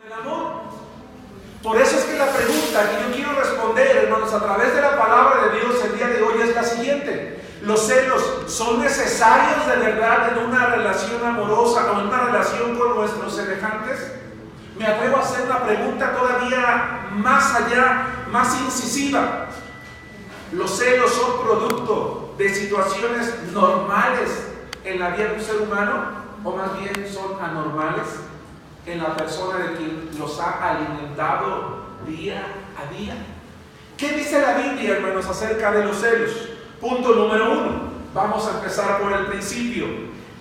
El amor. Por eso es que la pregunta que yo quiero responder, hermanos, a través de la palabra de Dios el día de hoy es la siguiente: ¿los celos son necesarios de verdad en una relación amorosa o en una relación con nuestros semejantes? Me atrevo a hacer una pregunta todavía más allá, más incisiva. ¿Los celos son producto de situaciones normales en la vida de un ser humano o más bien son anormales en la persona de quien los ha alimentado día a día? ¿Qué dice la Biblia, hermanos, acerca de los celos? Punto número 1. Vamos a empezar por el principio.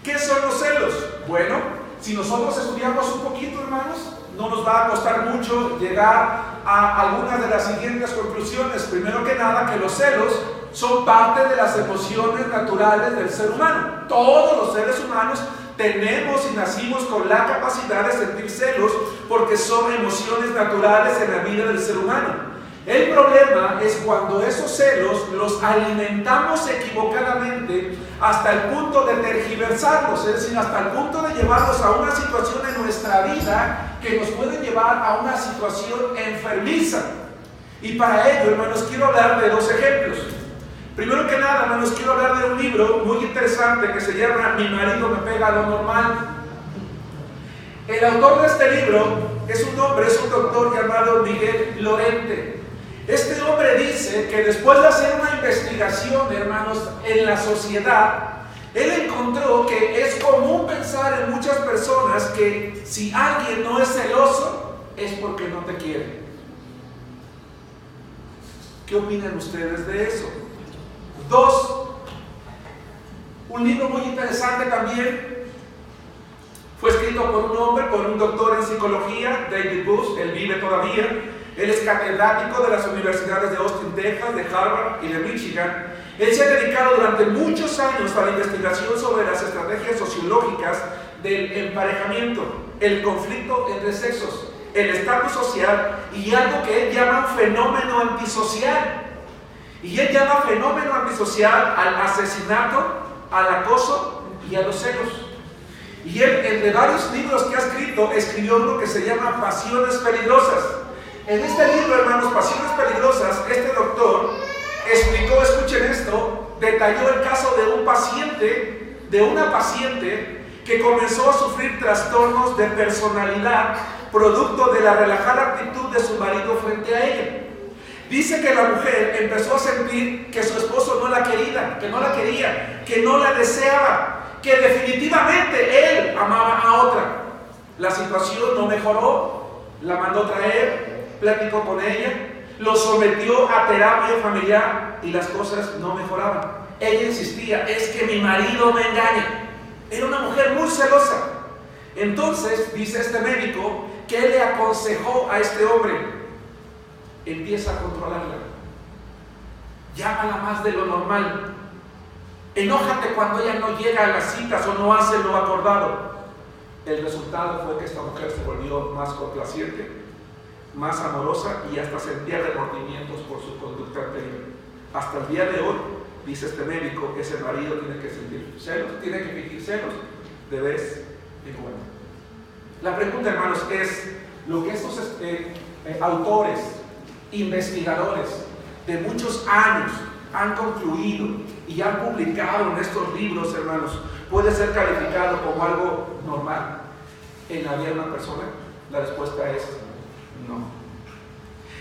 ¿Qué son los celos? Bueno, si nosotros estudiamos un poquito, hermanos, no nos va a costar mucho llegar a algunas de las siguientes conclusiones. Primero que nada, que los celos son parte de las emociones naturales del ser humano. Todos los seres humanos tenemos y nacimos con la capacidad de sentir celos porque son emociones naturales en la vida del ser humano. El problema es cuando esos celos los alimentamos equivocadamente hasta el punto de tergiversarlos, es decir, hasta el punto de llevarlos a una situación en nuestra vida que nos puede llevar a una situación enfermiza. Y para ello, hermanos, quiero hablar de dos ejemplos. Primero que nada, hermanos, quiero hablar de un libro muy interesante que se llama Mi marido me pega lo normal. El autor de este libro es un doctor llamado Miguel Lorente. Este hombre dice que después de hacer una investigación, hermanos, en la sociedad, él encontró que es común pensar en muchas personas que si alguien no es celoso, es porque no te quiere. ¿Qué opinan ustedes de eso? 2. Un libro muy interesante también. Fue escrito por un hombre, por un doctor en psicología, David Buss. Él vive todavía. Él es catedrático de las universidades de Austin, Texas, de Harvard y de Michigan. Él se ha dedicado durante muchos años a la investigación sobre las estrategias sociológicas del emparejamiento, el conflicto entre sexos, el estatus social y algo que él llama fenómeno antisocial. Y él llama fenómeno antisocial al asesinato, al acoso y a los celos. Y él, entre varios libros que ha escrito, escribió uno que se llama Pasiones Peligrosas. En este libro, hermanos, Pasiones Peligrosas, este doctor explicó, escuchen esto, detalló el caso de una paciente que comenzó a sufrir trastornos de personalidad producto de la relajada actitud de su marido frente a ella. Dice que la mujer empezó a sentir que su esposo no la quería, que no la deseaba, que definitivamente él amaba a otra. La situación no mejoró, la mandó traer, platicó con ella, lo sometió a terapia familiar y las cosas no mejoraban. Ella insistía, es que mi marido me engaña. Era una mujer muy celosa. Entonces, dice este médico, que él le aconsejó a este hombre: empieza a controlarla, llámala más de lo normal, enójate cuando ella no llega a las citas o no hace lo acordado. El resultado fue que esta mujer se volvió más complaciente, más amorosa y hasta sentía remordimientos por su conducta anterior. Hasta el día de hoy, dice este médico, ese marido tiene que sentir celos, tiene que fingir celos de vez en cuando. La pregunta, hermanos, es lo que estos autores, investigadores de muchos años han concluido y han publicado en estos libros, hermanos, puede ser calificado como algo normal en la vida de una persona. La respuesta es no.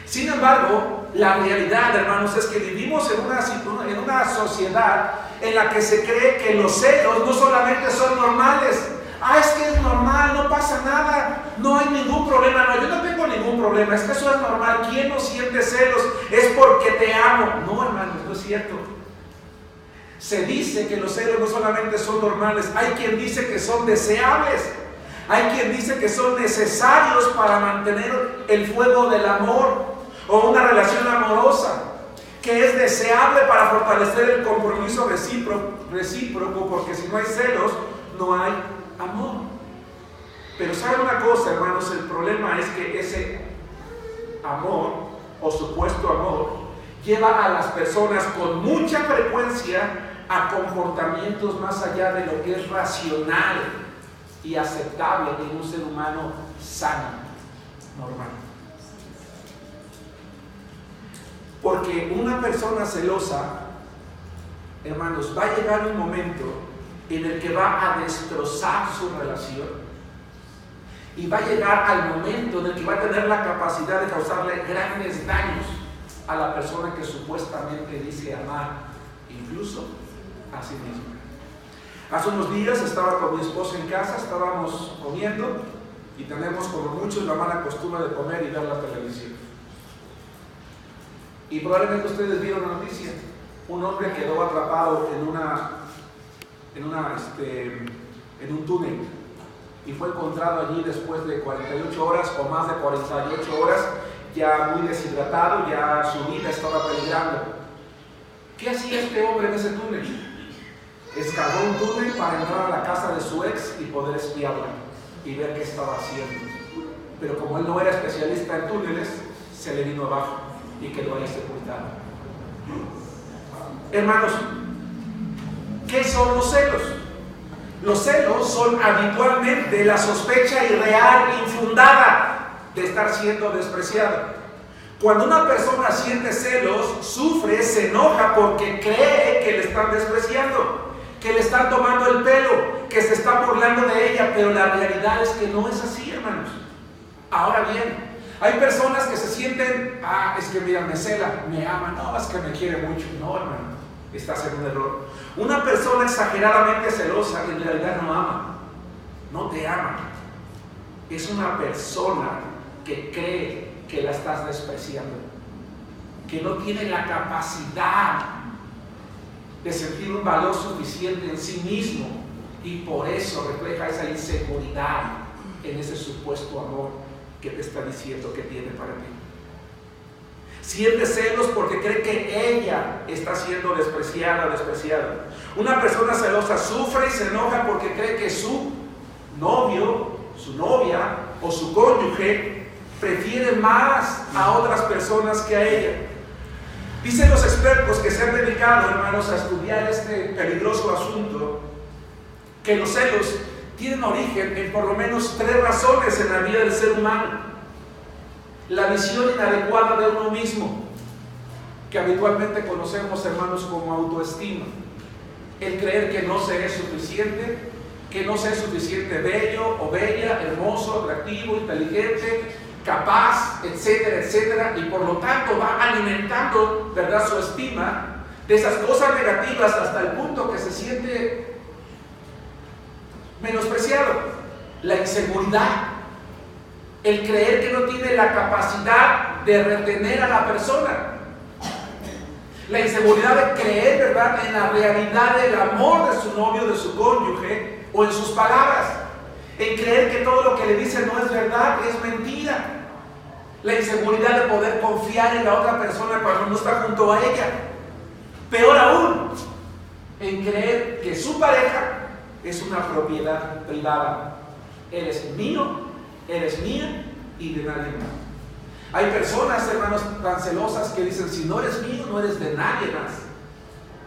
Sin embargo, la realidad, hermanos, es que vivimos en una sociedad en la que se cree que los celos no solamente son normales. Es que es normal, no pasa nada, no hay ningún problema. No, yo no tengo ningún problema, es que eso es normal. ¿Quién no siente celos? Es porque te amo. No, hermanos, no es cierto. Se dice que los celos no solamente son normales, hay quien dice que son deseables. Hay quien dice que son necesarios para mantener el fuego del amor o una relación amorosa, que es deseable para fortalecer el compromiso recíproco, porque si no hay celos, no hay amor. Pero ¿saben una cosa, hermanos? El problema es que ese amor o supuesto amor lleva a las personas con mucha frecuencia a comportamientos más allá de lo que es racional y aceptable en un ser humano sano. normal. Porque una persona celosa, hermanos, va a llegar un momento en el que va a destrozar su relación y va a llegar al momento en el que va a tener la capacidad de causarle grandes daños a la persona que supuestamente dice amar, incluso a sí misma. Hace unos días estaba con mi esposa en casa, estábamos comiendo y tenemos como muchos la mala costumbre de comer y ver la televisión. Y probablemente ustedes vieron la noticia. Un hombre quedó atrapado en un túnel y fue encontrado allí después de 48 horas o más de 48 horas, ya muy deshidratado, ya su vida estaba peligrando. ¿Qué hacía este hombre en ese túnel? Excavó un túnel para entrar a la casa de su ex y poder espiarla y ver qué estaba haciendo. Pero como él no era especialista en túneles, se le vino abajo y quedó ahí sepultado. Hermanos, ¿qué son los celos? Los celos son habitualmente la sospecha irreal, infundada de estar siendo despreciado. Cuando una persona siente celos, sufre, se enoja porque cree que le están despreciando, que le están tomando el pelo, que se está burlando de ella, pero la realidad es que no es así, hermanos. Ahora bien, hay personas que se sienten, es que mira, me cela, me ama, no, es que me quiere mucho. No, hermano, estás en un error. Una persona exageradamente celosa en realidad no ama, no te ama. Es una persona que cree que la estás despreciando, que no tiene la capacidad de sentir un valor suficiente en sí mismo y por eso refleja esa inseguridad en ese supuesto amor que te está diciendo que tiene para ti. Siente celos porque cree que ella está siendo despreciada o despreciado. Una persona celosa sufre y se enoja porque cree que su novio, su novia o su cónyuge prefiere más a otras personas que a ella. Dicen los expertos que se han dedicado, hermanos, a estudiar este peligroso asunto, que los celos tienen origen en por lo menos 3 razones en la vida del ser humano. La visión inadecuada de uno mismo, que habitualmente conocemos, hermanos, como autoestima. El creer que no se es suficiente, que no se es suficiente bello o bella, hermoso, atractivo, inteligente, capaz, etcétera, etcétera, y por lo tanto va alimentando, ¿verdad?, su estima de esas cosas negativas hasta el punto que se siente menospreciado. La inseguridad, el creer que no tiene la capacidad de retener a la persona, la inseguridad de creer, ¿verdad?, en la realidad del amor de su novio, de su cónyuge o en sus palabras, en creer que todo lo que le dice no es verdad, es mentira. La inseguridad de poder confiar en la otra persona cuando no está junto a ella. Peor aún, en creer que su pareja es una propiedad privada. Él es mío, eres mía y de nadie más. Hay personas, hermanos, tan celosas que dicen, si no eres mío, no eres de nadie más.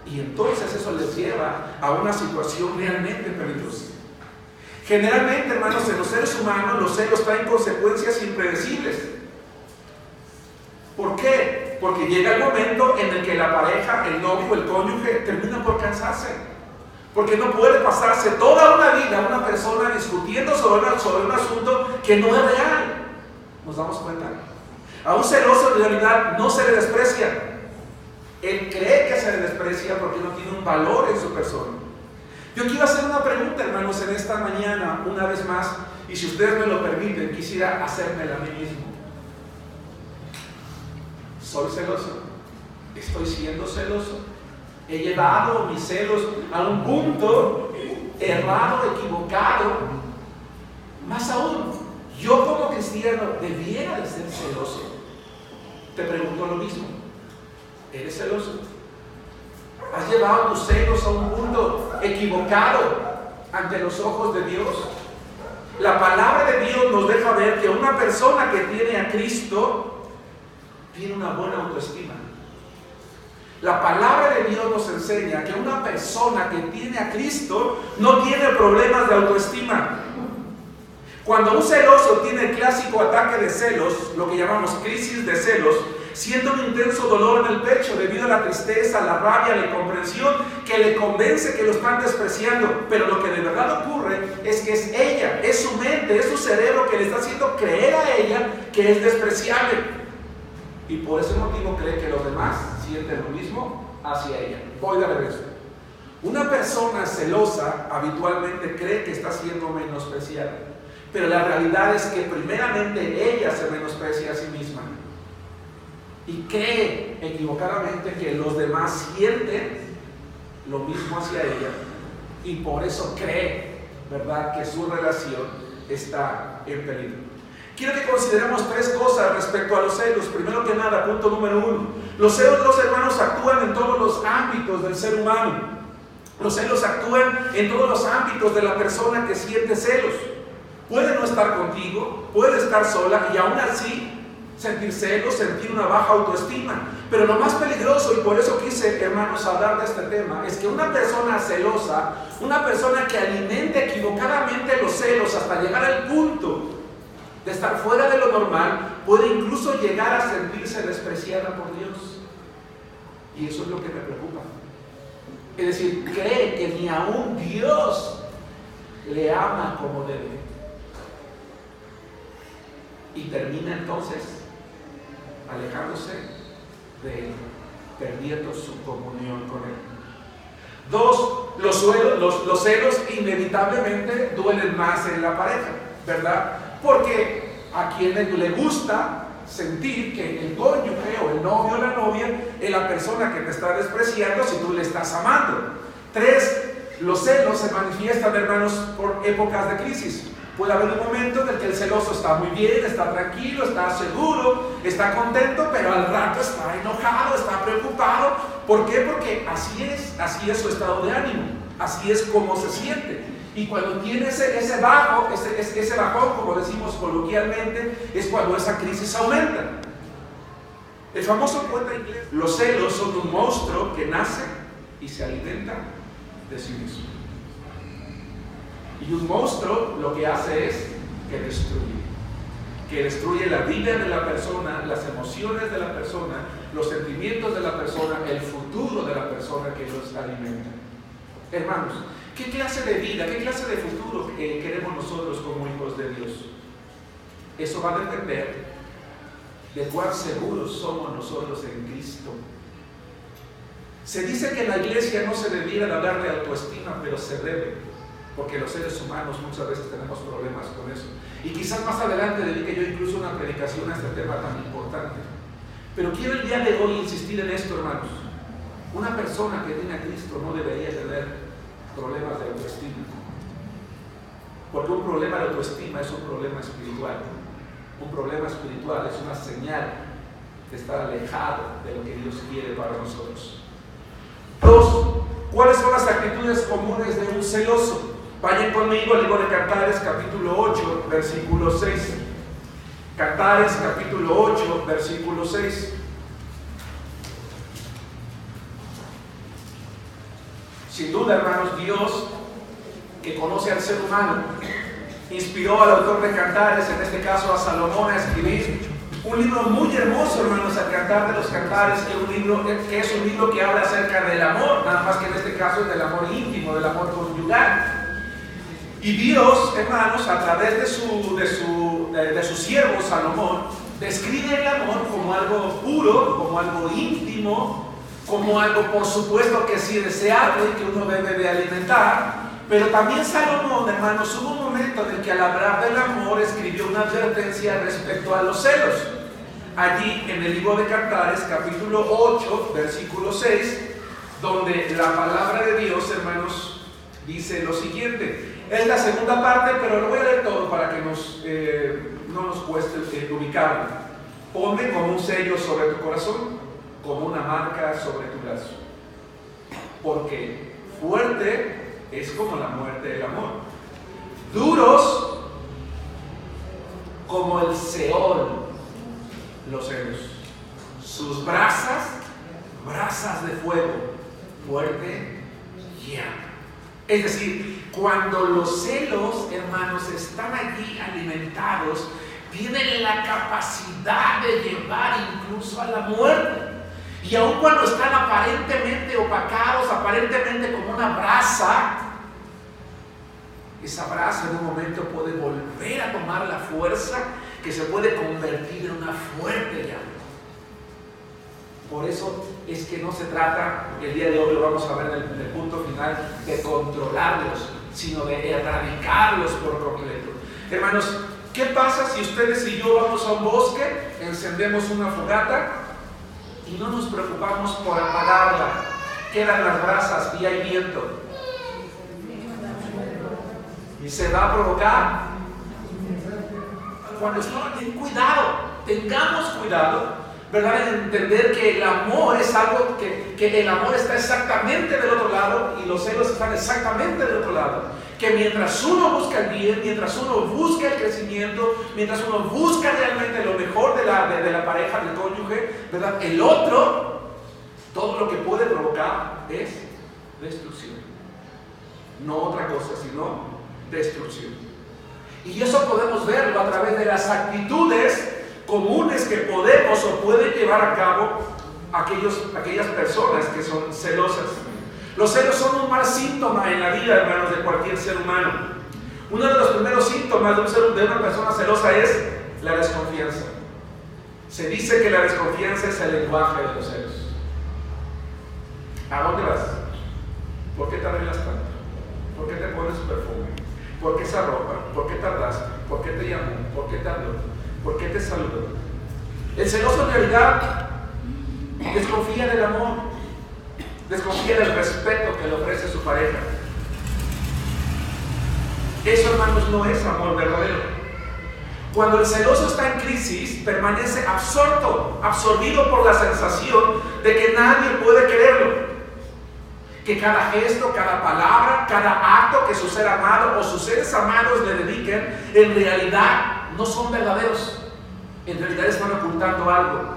Y entonces eso les lleva a una situación realmente peligrosa. Generalmente, hermanos, en los seres humanos los celos traen consecuencias impredecibles. ¿Por qué? Porque llega el momento en el que la pareja, el novio, el cónyuge termina por cansarse. Porque no puede pasarse toda una vida una persona discutiendo sobre un asunto que no es real. ¿Nos damos cuenta? A un celoso en realidad no se le desprecia. Él cree que se le desprecia porque no tiene un valor en su persona. Yo quiero hacer una pregunta, hermanos, en esta mañana, una vez más, y si ustedes me lo permiten, quisiera hacérmela a mí mismo. ¿Soy celoso? ¿Estoy siendo celoso? ¿He llevado mis celos a un punto errado, equivocado? Más aún, yo como cristiano debiera de ser celoso. Te pregunto lo mismo. ¿Eres celoso? ¿Has llevado tus celos a un punto equivocado ante los ojos de Dios? La palabra de Dios nos deja ver que una persona que tiene a Cristo tiene una buena autoestima. La palabra de Dios nos enseña que una persona que tiene a Cristo no tiene problemas de autoestima. Cuando un celoso tiene el clásico ataque de celos, lo que llamamos crisis de celos, siente un intenso dolor en el pecho debido a la tristeza, la rabia, la incomprensión, que le convence que lo están despreciando. Pero lo que de verdad ocurre es que es ella, es su mente, es su cerebro que le está haciendo creer a ella que es despreciable. Y por ese motivo cree que los demás sienten lo mismo hacia ella. Voy de regreso. Una persona celosa habitualmente cree que está siendo menospreciada, pero la realidad es que primeramente ella se menosprecia a sí misma y cree equivocadamente que los demás sienten lo mismo hacia ella, y por eso cree, ¿verdad?, que su relación está en peligro. Quiero que consideremos tres cosas respecto a los celos. Primero que nada, punto número 1. Los celos, los hermanos, actúan en todos los ámbitos del ser humano. Los celos actúan en todos los ámbitos de la persona que siente celos. Puede no estar contigo, puede estar sola y aún así sentir celos, sentir una baja autoestima. Pero lo más peligroso, y por eso quise, hermanos, hablar de este tema, es que una persona celosa, una persona que alimenta equivocadamente los celos hasta llegar al punto de estar fuera de lo normal, puede incluso llegar a sentirse despreciada por Dios. Y eso es lo que me preocupa. Es decir, cree que ni aún Dios le ama como debe. Y termina entonces alejándose de Él, perdiendo su comunión con Él. 2, los celos inevitablemente duelen más en la pareja, ¿verdad? Porque a quien le gusta sentir que el cónyuge o el novio o la novia es la persona que te está despreciando si tú le estás amando. 3, los celos se manifiestan, hermanos, por épocas de crisis. Puede haber un momento en el que el celoso está muy bien, está tranquilo, está seguro, está contento, pero al rato está enojado, está preocupado. ¿Por qué? Porque así es su estado de ánimo, así es como se siente. Y cuando tiene ese bajón, como decimos coloquialmente, es cuando esa crisis aumenta. El famoso poeta inglés: los celos son un monstruo que nace y se alimenta de sí mismo. Y un monstruo lo que hace es que destruye la vida de la persona, las emociones de la persona, los sentimientos de la persona, el futuro de la persona que los alimenta. Hermanos, ¿qué clase de vida, qué clase de futuro queremos nosotros como hijos de Dios? Eso va a depender de cuán seguros somos nosotros en Cristo. Se dice que en la iglesia no se debiera de hablar de autoestima, pero se debe, porque los seres humanos muchas veces tenemos problemas con eso. Y quizás más adelante dedique yo incluso una predicación a este tema tan importante. Pero quiero el día de hoy insistir en esto, hermanos. Una persona que tiene a Cristo no debería tener problemas de autoestima, porque un problema de autoestima es un problema espiritual. Un problema espiritual es una señal de estar alejado de lo que Dios quiere para nosotros. 2, ¿cuáles son las actitudes comunes de un celoso? Vayan conmigo al libro de Cantares, capítulo 8, versículo 6. Cantares, capítulo 8, versículo 6. Sin duda, hermanos, Dios, que conoce al ser humano, inspiró al autor de Cantares, en este caso a Salomón, a escribir un libro muy hermoso, hermanos, el Cantar de los Cantares, que es un libro que habla acerca del amor, nada más que en este caso es del amor íntimo, del amor conyugal. Y Dios, hermanos, a través de su siervo Salomón, describe el amor como algo puro, como algo íntimo, como algo, por supuesto, que sí deseable, que uno debe de alimentar. Pero también Salomón, hermanos, hubo un momento en el que al hablar del amor escribió una advertencia respecto a los celos. Allí en el libro de Cantares, capítulo 8, versículo 6, donde la palabra de Dios, hermanos, dice lo siguiente. Es la segunda parte, pero lo voy a leer todo para que no nos cueste ubicarlo. Ponme como un sello sobre tu corazón, como una marca sobre tu brazo. Porque fuerte es como la muerte del amor, duros como el Seol los celos, sus brasas de fuego, fuerte llama. Es decir, Cuando los celos, hermanos, están allí alimentados, tienen la capacidad de llevar incluso a la muerte. Y aun cuando están aparentemente opacados, aparentemente como una brasa, esa brasa en un momento puede volver a tomar la fuerza que se puede convertir en una fuerte llama. Por eso es que no se trata, el día de hoy lo vamos a ver en el punto final, de controlarlos, sino de erradicarlos por completo. Hermanos, ¿qué pasa si ustedes y yo vamos a un bosque, encendemos una fogata y no nos preocupamos por apagarla? Quedan las brasas y hay viento. ¿Y se va a provocar? Cuando ten cuidado, tengamos cuidado, ¿verdad? En entender que el amor es algo que el amor está exactamente del otro lado y los celos están exactamente del otro lado. Que mientras uno busca el bien, mientras uno busca el crecimiento, mientras uno busca realmente lo mejor de la pareja, del cónyuge, ¿verdad? El otro, todo lo que puede provocar es destrucción. No otra cosa, sino destrucción. Y eso podemos verlo a través de las actitudes comunes que podemos o pueden llevar a cabo aquellas personas que son celosas. Los celos son un mal síntoma en la vida, hermanos, de cualquier ser humano. Uno de los primeros síntomas de una persona celosa es la desconfianza. Se dice que la desconfianza es el lenguaje de los celos. ¿A dónde vas? ¿Por qué te arreglas tanto? ¿Por qué te pones perfume? ¿Por qué esa ropa? ¿Por qué tardaste? ¿Por qué te llamó? ¿Por qué te habló? ¿Por qué te saludó? El celoso en realidad desconfía del amor, desconfía del respeto que le ofrece su pareja. Eso, hermanos, no es amor verdadero. Cuando el celoso está en crisis, permanece absorbido por la sensación de que nadie puede quererlo. Que cada gesto, cada palabra, cada acto que su ser amado o sus seres amados le dediquen, en realidad no son verdaderos. En realidad están ocultando algo.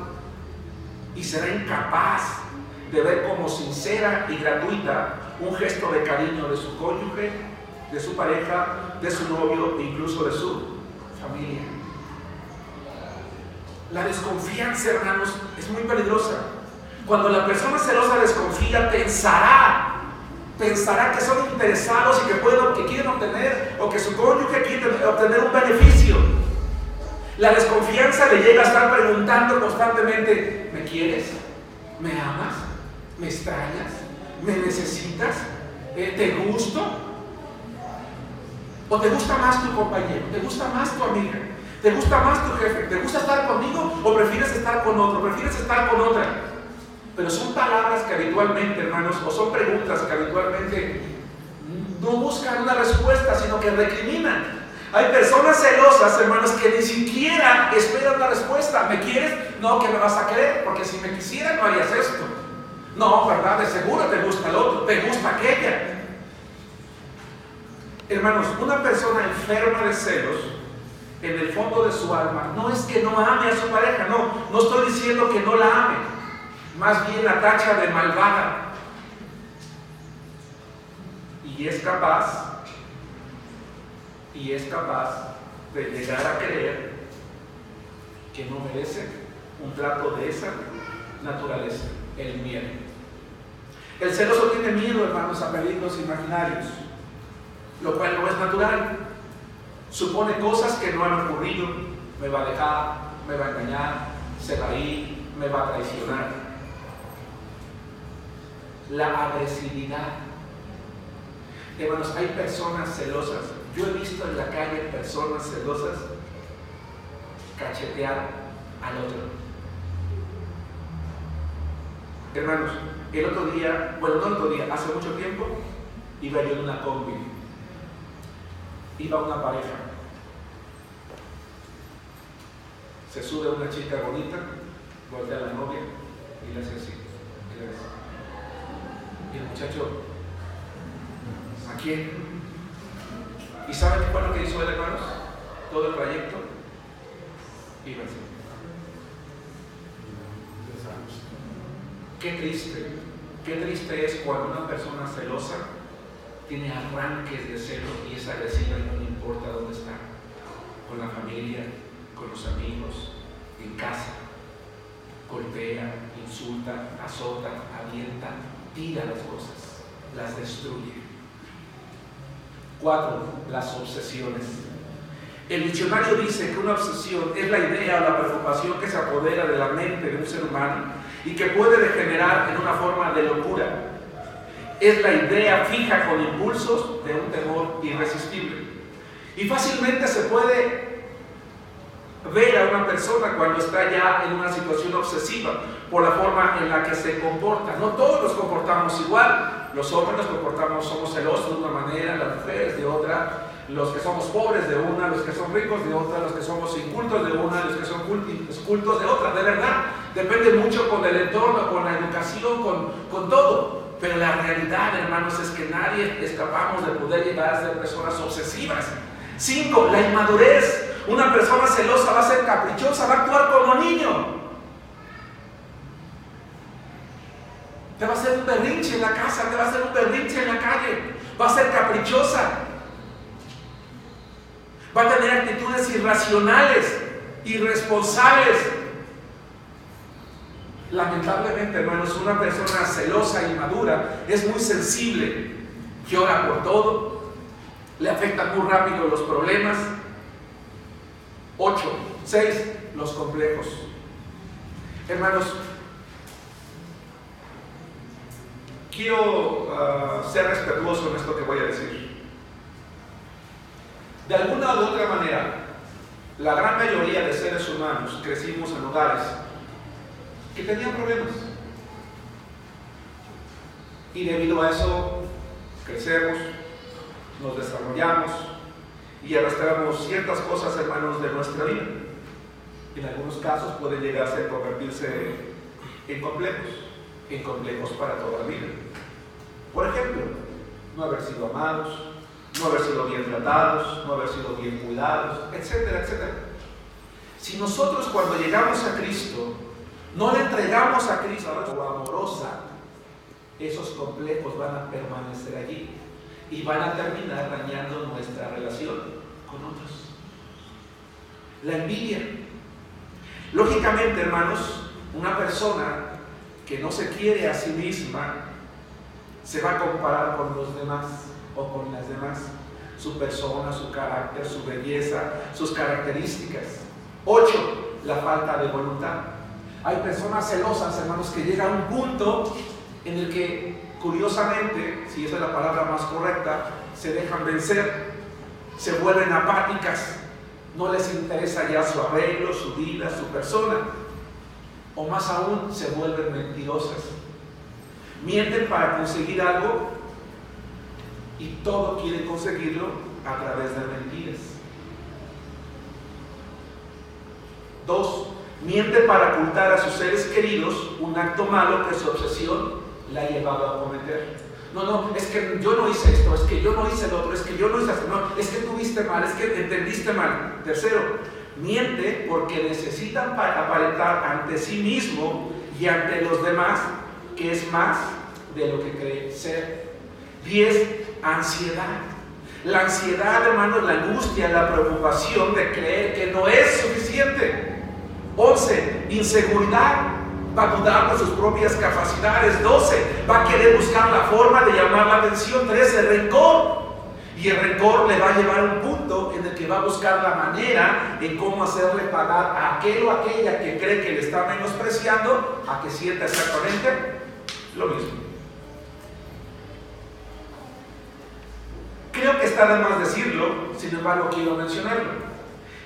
Y será incapaz de ver como sincera y gratuita un gesto de cariño de su cónyuge, de su pareja, de su novio e incluso de su familia. La desconfianza, hermanos, es muy peligrosa. Cuando la persona celosa desconfía, pensará que son interesados y que quieren obtener, o que su cónyuge quiere obtener un beneficio. La desconfianza le llega a estar preguntando constantemente: ¿me quieres? ¿Me amas? ¿Me extrañas? ¿Me necesitas? ¿Te gusto? ¿O te gusta más tu compañero? ¿Te gusta más tu amiga? ¿Te gusta más tu jefe? ¿Te gusta estar conmigo o prefieres estar con otro? ¿Prefieres estar con otra? Pero son palabras que habitualmente, hermanos, o son preguntas que habitualmente no buscan una respuesta, sino que recriminan. Hay personas celosas, hermanos, que ni siquiera esperan una respuesta. ¿Me quieres? No, que me vas a querer, porque si me quisieras no harías esto. No, ¿verdad? De seguro te gusta el otro, te gusta aquella. Hermanos, una persona enferma de celos, en el fondo de su alma, no es que no ame a su pareja, no estoy diciendo que no la ame. Más bien la tacha de malvada. Y es capaz de llegar a creer que no merece un trato de esa naturaleza, el miedo. El celoso tiene miedo, hermanos, a peligros imaginarios, lo cual no es natural. Supone cosas que no han ocurrido. Me va a dejar, me va a engañar, se va a ir, me va a traicionar. La agresividad. Hermanos, hay personas celosas. Yo he visto en la calle personas celosas cachetear al otro. Hermanos, hace mucho tiempo, iba yo en una combi. Iba una pareja. Se sube una chica bonita, voltea a la novia y le hace así. Y el muchacho, ¿a quién? ¿Y saben qué fue lo que hizo él, hermanos? Todo el trayecto iba así. Qué triste es cuando una persona celosa tiene arranques de celo y es agresiva y no le importa dónde está, con la familia, con los amigos, en casa. Golpea, insulta, azota, avienta, tira las cosas, las destruye. 4. Las obsesiones. El diccionario dice que una obsesión es la idea o la preocupación que se apodera de la mente de un ser humano y que puede degenerar en una forma de locura. Es la idea fija con impulsos de un temor irresistible. Y fácilmente se puede ver a una persona cuando está ya en una situación obsesiva por la forma en la que se comporta. No todos nos comportamos igual. Los hombres nos comportamos, somos celosos de una manera, las mujeres de otra, los que somos pobres de una, los que son ricos de otra, los que somos incultos de una, los que son cultos de otra. De verdad, depende mucho con el entorno, con la educación, con todo. Pero la realidad, hermanos, es que nadie escapamos de poder llegar a ser personas obsesivas. 5. La inmadurez. Una persona celosa va a ser caprichosa, va a actuar como niño. Te va a hacer un berrinche en la casa, te va a hacer un berrinche en la calle, va a ser caprichosa. Va a tener actitudes irracionales, irresponsables. Lamentablemente, hermanos, una persona celosa e inmadura es muy sensible, llora por todo, le afectan muy rápido los problemas. 6. Los complejos. Hermanos, quiero ser respetuoso en esto que voy a decir. De alguna u otra manera, la gran mayoría de seres humanos crecimos en hogares que tenían problemas. Y debido a eso, crecemos, nos desarrollamos y arrastramos ciertas cosas, hermanos, de nuestra vida. En algunos casos pueden llegar a convertirse en complejos para toda la vida. Por ejemplo, no haber sido amados, no haber sido bien tratados, no haber sido bien cuidados, etcétera, etcétera. Si nosotros cuando llegamos a Cristo no le entregamos a Cristo algo amorosa, esos complejos van a permanecer allí y van a terminar dañando nuestra relación con otros. La envidia. Lógicamente, hermanos, una persona que no se quiere a sí misma se va a comparar con los demás o con las demás, su persona, su carácter, su belleza, sus características. 8. La falta de voluntad. Hay personas celosas, hermanos, que llegan a un punto en el que, curiosamente, si esa es la palabra más correcta, se dejan vencer, se vuelven apáticas, no les interesa ya su arreglo, su vida, su persona, o más aún, se vuelven mentirosas. Mienten para conseguir algo y todo quieren conseguirlo a través de mentiras. 2. Miente para ocultar a sus seres queridos un acto malo que su obsesión la ha llevado a cometer. No, es que yo no hice esto, es que yo no hice lo otro, es que yo no hice esto, no, es que tú viste mal, es que entendiste mal. 3. Miente porque necesitan aparentar ante sí mismo y ante los demás que es más de lo que cree ser. 10. Ansiedad. La ansiedad, hermanos, la angustia, la preocupación de creer que no es suficiente. 11. Inseguridad. Va a dudar de sus propias capacidades. 12. Va a querer buscar la forma de llamar la atención. 13. Rencor. Y el rencor le va a llevar a un punto en el que va a buscar la manera en cómo hacerle pagar a aquel o aquella que cree que le está menospreciando a que sienta exactamente lo mismo. Creo que está de más decirlo, sin embargo quiero mencionarlo.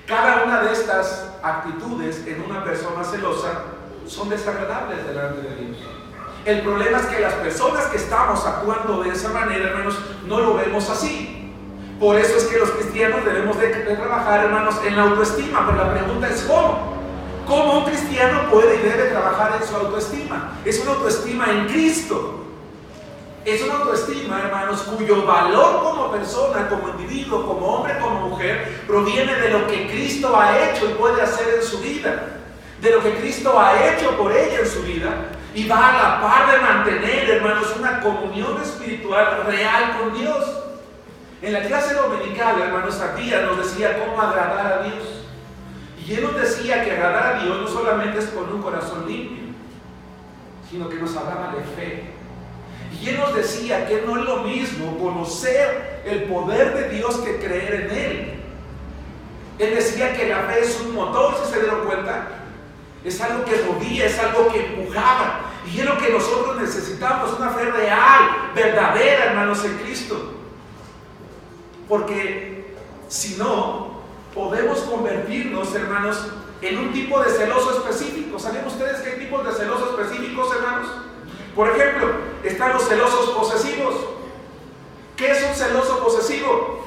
Cada una de estas actitudes en una persona celosa son desagradables delante de Dios. El problema es que las personas que estamos actuando de esa manera, hermanos, no lo vemos así. Por eso es que los cristianos debemos de trabajar, hermanos, en la autoestima. Pero la pregunta es ¿cómo? ¿Cómo un cristiano puede y debe trabajar en su autoestima? Es una autoestima en Cristo. Es una autoestima, hermanos, cuyo valor como persona, como individuo, como hombre, como mujer, proviene de lo que Cristo ha hecho y puede hacer en su vida. De lo que Cristo ha hecho por ella en su vida. Y va a la par de mantener, hermanos, una comunión espiritual real con Dios. En la clase dominical, hermanos, Tía nos decía cómo agradar a Dios. Y él nos decía que agradar a Dios no solamente es con un corazón limpio, sino que nos hablaba de fe. Y él nos decía que no es lo mismo conocer el poder de Dios que creer en Él. Él decía que la fe es un motor, si se dieron cuenta. Es algo que movía, es algo que empujaba. Y es lo que nosotros necesitamos, una fe real, verdadera, hermanos, en Cristo. Porque si no, podemos convertirnos, hermanos, en un tipo de celoso específico. ¿Saben ustedes que hay tipos de celosos específicos, hermanos? Por ejemplo, están los celosos posesivos. ¿Qué es un celoso posesivo?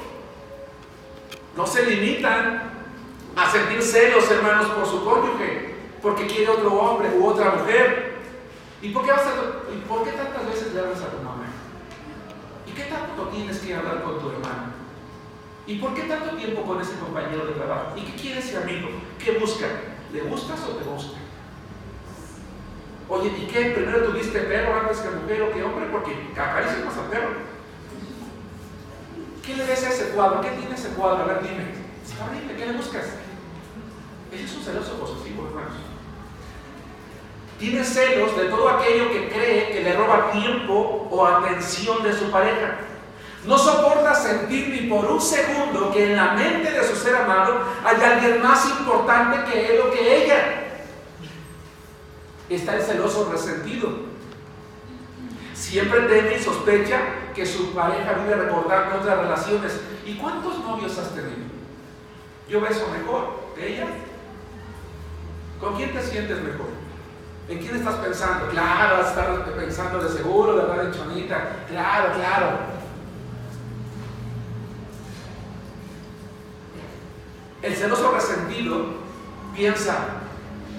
No se limitan a sentir celos, hermanos, por su cónyuge, porque quiere otro hombre u otra mujer. ¿Y por qué tantas veces le hablas a tu mamá? ¿Y qué tanto tienes que hablar con tu hermano? ¿Y por qué tanto tiempo con ese compañero de trabajo? ¿Y qué quiere ese amigo? ¿Qué busca? ¿Le gustas o te gusta? Oye, ¿y qué? ¿Primero tuviste perro antes que mujer o que hombre? Porque acaricias más al perro. ¿Qué le ves a ese cuadro? ¿Qué tiene ese cuadro? A ver, dime. Está horrible, ¿qué le buscas? Ese es un celoso posesivo, hermanos. Tiene celos de todo aquello que cree que le roba tiempo o atención de su pareja. No soporta sentir ni por un segundo que en la mente de su ser amado hay alguien más importante que él o que ella. Está el celoso resentido. Siempre teme y sospecha que su pareja vive recordando otras relaciones. ¿Y cuántos novios has tenido? Yo beso mejor que ella. ¿Con quién te sientes mejor? ¿En quién estás pensando? Claro, estás pensando de seguro, ¿verdad, en Chonita? Claro, claro. El celoso resentido piensa: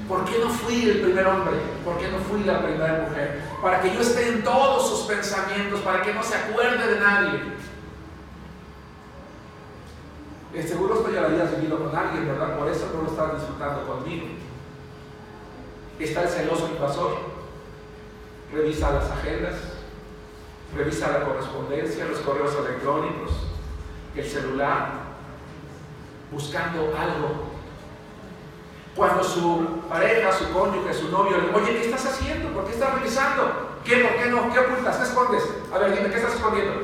¿por qué no fui el primer hombre? ¿Por qué no fui la primera mujer? Para que yo esté en todos sus pensamientos, para que no se acuerde de nadie. Seguro esto ya lo habías vivido con alguien, ¿verdad? Por eso no lo estás disfrutando conmigo. Está el celoso invasor. Revisa las agendas, revisa la correspondencia, los correos electrónicos, el celular, buscando algo. Cuando su pareja, su cónyuge, su novio le dice: oye, ¿qué estás haciendo? ¿Por qué estás revisando? ¿Qué? ¿Por qué no? ¿Qué ocultas? ¿Qué escondes? A ver, dime, ¿qué estás escondiendo?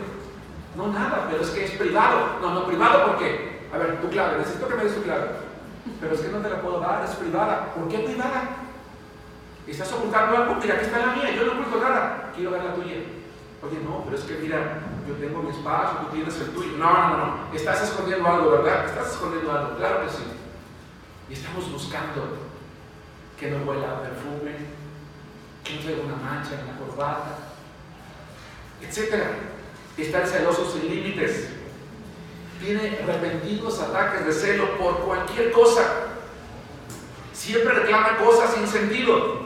No, nada, pero es que es privado. No, privado, ¿por qué? A ver, tu clave, necesito que me des tu clave. Pero es que no te la puedo dar, es privada. ¿Por qué privada? ¿Estás ocultando algo? Mira, aquí está la mía, yo no oculto nada. Quiero ver la tuya. Oye, no, pero es que mira, yo tengo mi espacio, tú tienes el tuyo. No. Estás escondiendo algo, ¿verdad? Estás escondiendo algo, claro que sí. Y estamos buscando que no huela a perfume, que no traiga una mancha en la corbata, etc. Está el celoso sin límites. Tiene repentinos ataques de celo por cualquier cosa. Siempre reclama cosas sin sentido.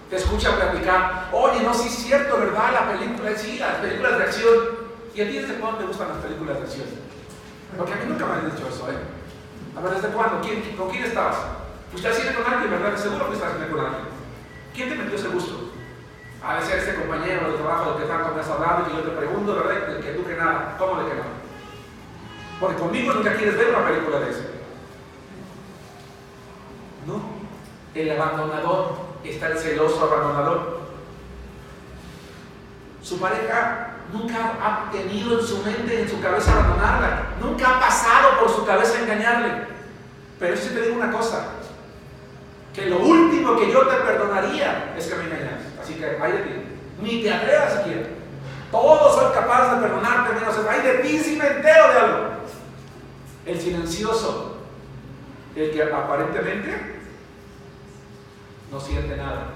Te escucha platicar: oye, no, sí es cierto, ¿verdad? La película, sí, las películas de acción. ¿Y a ti desde cuándo te gustan las películas de acción? Porque a mí nunca me han dicho eso, ¿eh? A ver, ¿desde cuándo? ¿Con quién estabas? Fuiste al cine con alguien, ¿verdad? Seguro que estás al cine con alguien. ¿Quién te metió ese gusto? A veces este compañero de trabajo del que tanto me has hablado y que yo te pregunto, ¿verdad? De que tú que nada. ¿Cómo de que no? Porque conmigo nunca quieres ver una película de eso. No. El abandonador. Está el celoso abandonador. Su pareja nunca ha tenido en su mente, en su cabeza, abandonarla. Nunca ha pasado por su cabeza engañarle. Pero sí te digo una cosa: que lo último que yo te perdonaría es que me engañas. Así que ay de ti, ni te atrevas siquiera. Todos soy capaz de perdonarte, menos ay de ti si me entero de algo. El silencioso, el que aparentemente no siente nada,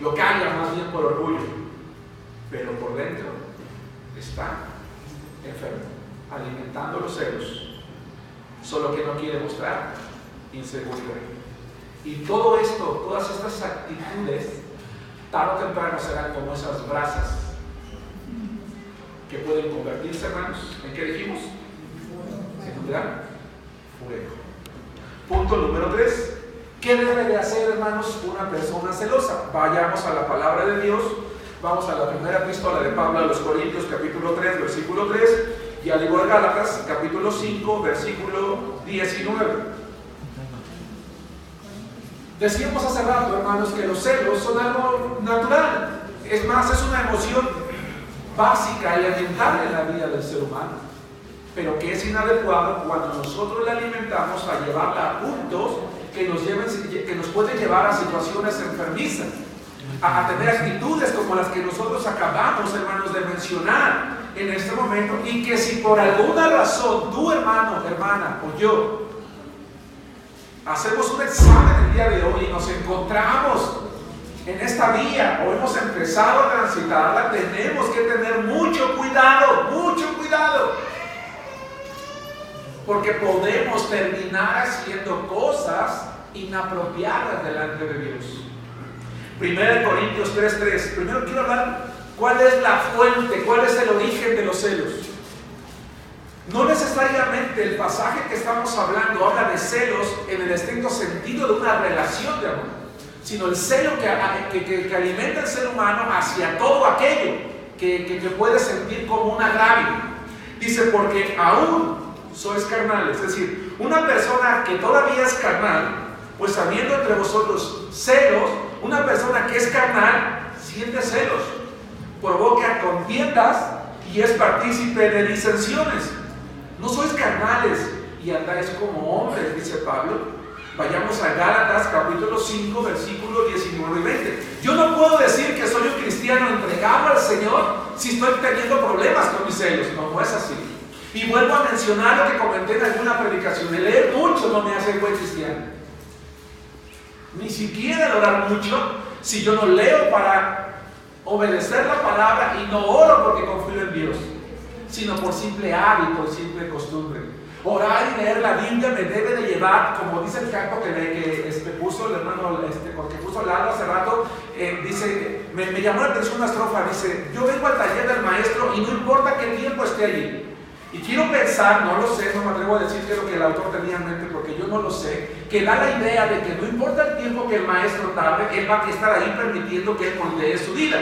lo calla más bien por orgullo, pero por dentro está enfermo, alimentando los celos, solo que no quiere mostrar inseguridad. Y todo esto, todas estas actitudes, tarde o temprano serán como esas brasas que pueden convertirse, hermanos, ¿en qué dijimos? En un gran fuego. Punto número 3. ¿Qué debe de hacer, hermanos, una persona celosa? Vayamos a la palabra de Dios. Vamos a la primera epístola de Pablo a los Corintios, capítulo 3, versículo 3, y al igual Gálatas, capítulo 5, versículo 19. Decíamos hace rato, hermanos, que los celos son algo natural. Es más, es una emoción básica y elemental en la vida del ser humano, pero que es inadecuado cuando nosotros la alimentamos a llevarla a puntos que nos pueden llevar a situaciones enfermizas, a tener actitudes como las que nosotros acabamos, hermanos, de mencionar en este momento, y que si por alguna razón tú, hermano, hermana, o yo hacemos un examen el día de hoy y nos encontramos en esta vía o hemos empezado a transitarla, tenemos que tener mucho cuidado, porque podemos terminar haciendo cosas inapropiadas delante de Dios. 1 Corintios 3:3. Primero quiero hablar cuál es la fuente, cuál es el origen de los celos. No necesariamente el pasaje que estamos hablando habla de celos en el estricto sentido de una relación de amor, sino el celo que alimenta el ser humano hacia todo aquello que puede sentir como un agravio. Dice, porque aún sois carnales, es decir, una persona que todavía es carnal, pues habiendo entre vosotros celos, una persona que es carnal siente celos, provoca contiendas y es partícipe de disensiones. No sois carnales y andáis como hombres, dice Pablo. Vayamos a Gálatas capítulo 5, versículos 19 y 20. Yo no puedo decir que soy un cristiano entregado al Señor si estoy teniendo problemas con mis celos. No es así. Y vuelvo a mencionar lo que comenté en alguna predicación. El leer mucho no me hace buen cristiano. Ni siquiera el orar mucho, si yo no leo para obedecer la palabra y no oro porque confío en Dios, sino por simple hábito y simple costumbre. Orar y leer la Biblia me debe de llevar, como dice el canto que puso el hermano, porque puso Lalo hace rato, dice, me llamó la atención una estrofa, dice, yo vengo al taller del maestro y no importa qué tiempo esté allí. Y quiero pensar, no lo sé, no me atrevo a decir qué es lo que el autor tenía en mente, porque yo no lo sé, que da la idea de que no importa el tiempo que el maestro tarde, él va a estar ahí permitiendo que él moldee su vida.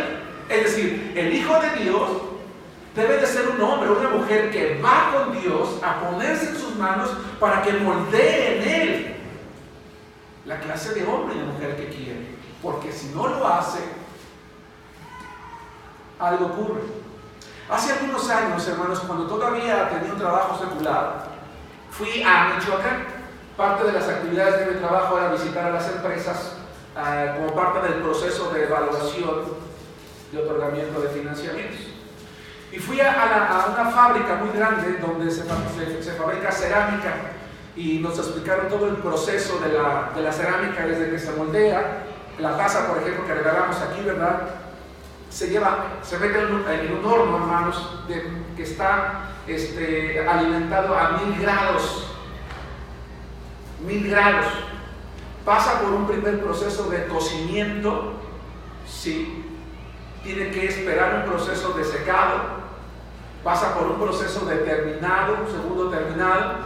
Es decir, el Hijo de Dios debe de ser un hombre o una mujer que va con Dios a ponerse en sus manos para que moldee en él la clase de hombre y de mujer que quiere. Porque si no lo hace, algo ocurre. Hace algunos años, hermanos, cuando todavía tenía un trabajo secular, fui a Michoacán. Parte de las actividades de mi trabajo era visitar a las empresas como parte del proceso de evaluación de otorgamiento de financiamientos. Y fui a una fábrica muy grande donde se fabrica cerámica y nos explicaron todo el proceso de la cerámica desde que se moldea. La taza, por ejemplo, que regalamos aquí, ¿verdad? Se mete en un horno, hermanos, que está alimentado a 1000 grados. 1000 grados. Pasa por un primer proceso de cocimiento, sí. Tiene que esperar un proceso de secado. Pasa por un proceso de terminado, un segundo terminado,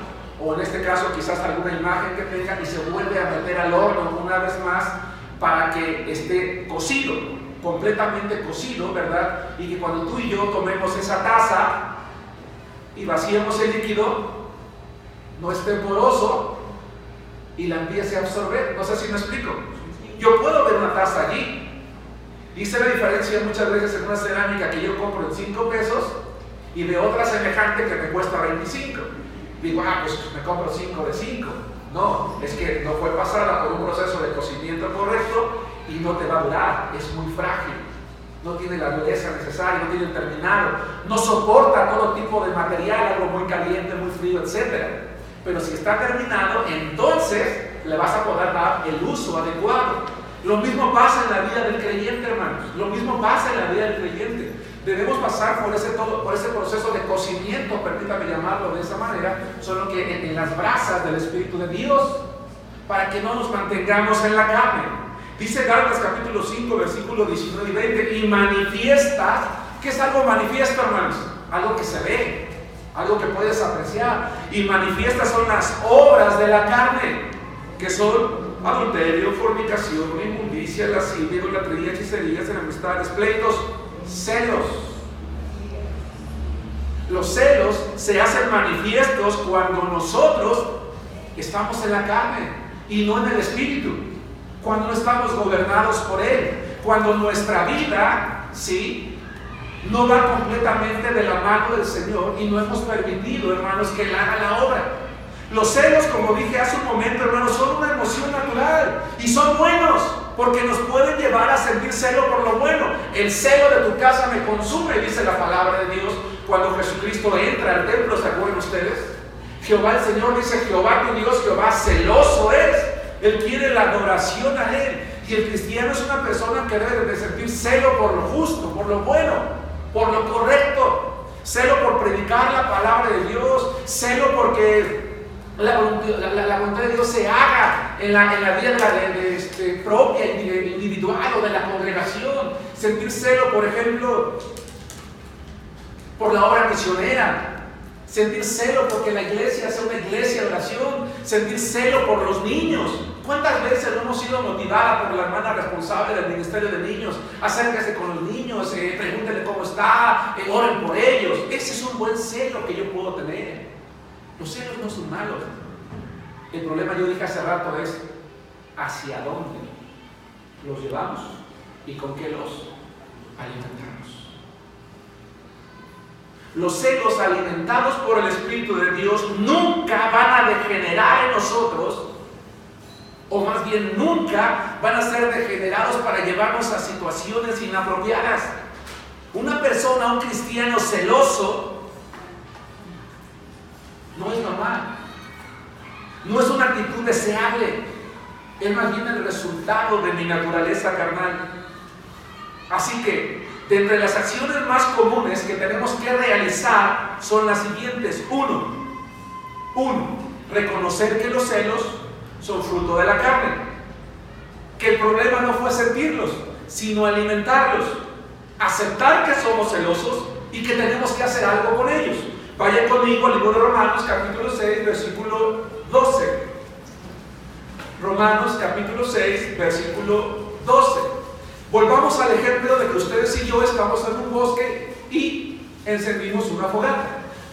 o en este caso quizás alguna imagen que tenga, y se vuelve a meter al horno una vez más para que esté cocido, completamente cocido, ¿verdad? Y que cuando tú y yo tomemos esa taza y vaciemos el líquido, no esté poroso y la empiece a absorber. No sé si me explico. Yo puedo ver una taza allí. Hice la diferencia muchas veces en una cerámica que yo compro en 5 pesos y de otra semejante que me cuesta 25. Digo, pues me compro 5 de 5. No, es que no fue pasada por un proceso de cocimiento correcto y no te va a durar, es muy frágil, no tiene la dureza necesaria, no tiene el terminado, no soporta todo tipo de material, algo muy caliente, muy frío, etc. Pero si está terminado, entonces le vas a poder dar el uso adecuado. Lo mismo pasa en la vida del creyente, hermanos. Lo mismo pasa en la vida del creyente. Debemos pasar por ese proceso de cocimiento, permítame llamarlo de esa manera, solo que en las brasas del Espíritu de Dios, para que no nos mantengamos en la carne. Dice Gálatas capítulo 5, versículos 19 y 20, y manifiestas. ¿Qué es algo manifiesto, hermanos? Algo que se ve, algo que puedes apreciar. Y manifiestas son las obras de la carne, que son adulterio, fornicación, inmundicia, lascivia, idolatría, hechicerías, enemistades, pleitos, celos. Los celos se hacen manifiestos cuando nosotros estamos en la carne y no en el espíritu, cuando no estamos gobernados por él, cuando nuestra vida, ¿sí?, no va completamente de la mano del Señor y no hemos permitido, hermanos, que Él haga la obra. Los celos, como dije hace un momento, hermanos, son una emoción natural y son buenos porque nos pueden llevar a sentir celo por lo bueno. El celo de tu casa me consume, dice la palabra de Dios cuando Jesucristo entra al templo. ¿Se acuerdan ustedes? Jehová, el Señor dice: Jehová tu Dios, Jehová celoso es. Él quiere la adoración a Él. Y el cristiano es una persona que debe de sentir celo por lo justo, por lo bueno, por lo correcto, celo por predicar la palabra de Dios, celo porque la voluntad de Dios se haga en la vida propia, individual o de la congregación. Sentir celo, por ejemplo, por la obra misionera. Sentir celo porque la iglesia sea una iglesia de oración. Sentir celo por los niños. ¿Cuántas veces no hemos sido motivadas por la hermana responsable del ministerio de niños? Acérquese con los niños, pregúntenle cómo está, oren por ellos. Ese es un buen celo que yo puedo tener. Los celos no son malos. El problema, yo dije hace rato, es hacia dónde los llevamos y con qué los alimentamos. Los celos alimentados por el Espíritu de Dios nunca van a degenerar en nosotros, o más bien nunca van a ser degenerados para llevarnos a situaciones inapropiadas. Una persona, un cristiano celoso, no es normal, no es una actitud deseable, es más bien el resultado de mi naturaleza carnal. Así que, de entre las acciones más comunes que tenemos que realizar son las siguientes. Uno, reconocer que los celos son fruto de la carne, que el problema no fue sentirlos, sino alimentarlos, aceptar que somos celosos y que tenemos que hacer algo con ellos. Vayan conmigo al libro de Romanos, capítulo 6, versículo 12. Romanos, capítulo 6, versículo 12. Volvamos al ejemplo de que ustedes y yo estamos en un bosque y encendimos una fogata.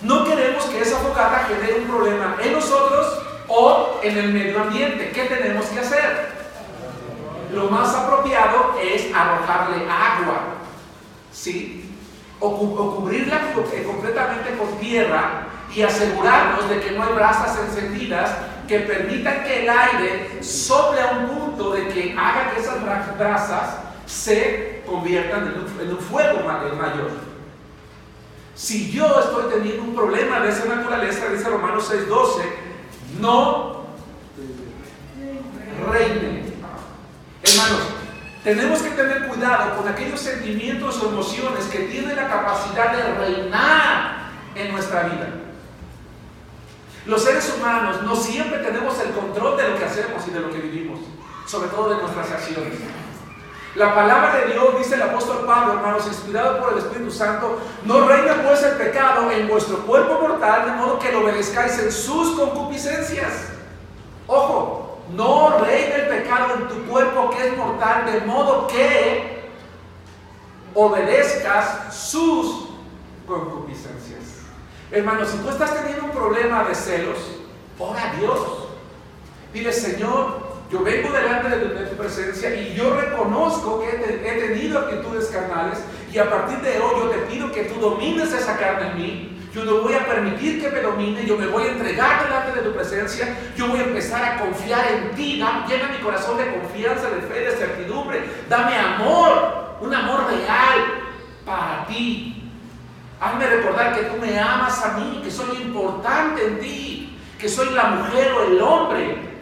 No queremos que esa fogata genere un problema en nosotros o en el medio ambiente. ¿Qué tenemos que hacer? Lo más apropiado es arrojarle agua, ¿sí? O cubrirla completamente con tierra y asegurarnos de que no hay brasas encendidas que permitan que el aire sople a un punto de que haga que esas brasas se conviertan en un fuego mayor. Si yo estoy teniendo un problema de esa naturaleza, dice Romanos 6:12, no reine. Hermanos, tenemos que tener cuidado con aquellos sentimientos o emociones que tienen la capacidad de reinar en nuestra vida. Los seres humanos no siempre tenemos el control de lo que hacemos y de lo que vivimos, sobre todo de nuestras acciones. La palabra de Dios, dice el apóstol Pablo, hermanos, inspirado por el Espíritu Santo: no reina pues el pecado en vuestro cuerpo mortal, de modo que lo obedezcáis en sus concupiscencias. Ojo, no reina el pecado en tu cuerpo que es mortal, de modo que obedezcas sus concupiscencias. Hermanos, si tú estás teniendo un problema de celos, ora a Dios. Dile: Señor, yo vengo delante de tu presencia y yo reconozco que he tenido actitudes carnales, y a partir de hoy yo te pido que tú domines esa carne en mí. Yo no voy a permitir que me domine, yo me voy a entregar delante de tu presencia, yo voy a empezar a confiar en ti. Llena mi corazón de confianza, de fe, de certidumbre. Dame amor, un amor real para ti. Hazme recordar que tú me amas a mí, que soy importante en ti, que soy la mujer o el hombre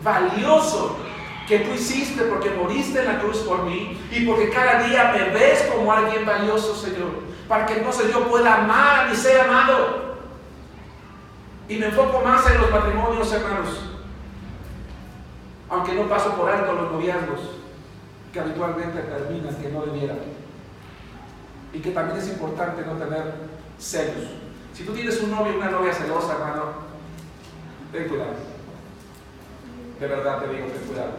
valioso que tú hiciste porque moriste en la cruz por mí y porque cada día me ves como alguien valioso, Señor, para que entonces yo pueda amar y ser amado. Y me enfoco más en los matrimonios, hermanos, aunque no paso por alto los noviazgos que habitualmente terminan que no debieran, y que también es importante no tener celos. Si tú tienes un novio o una novia celosa, hermano, ten cuidado. De verdad te digo, ten cuidado,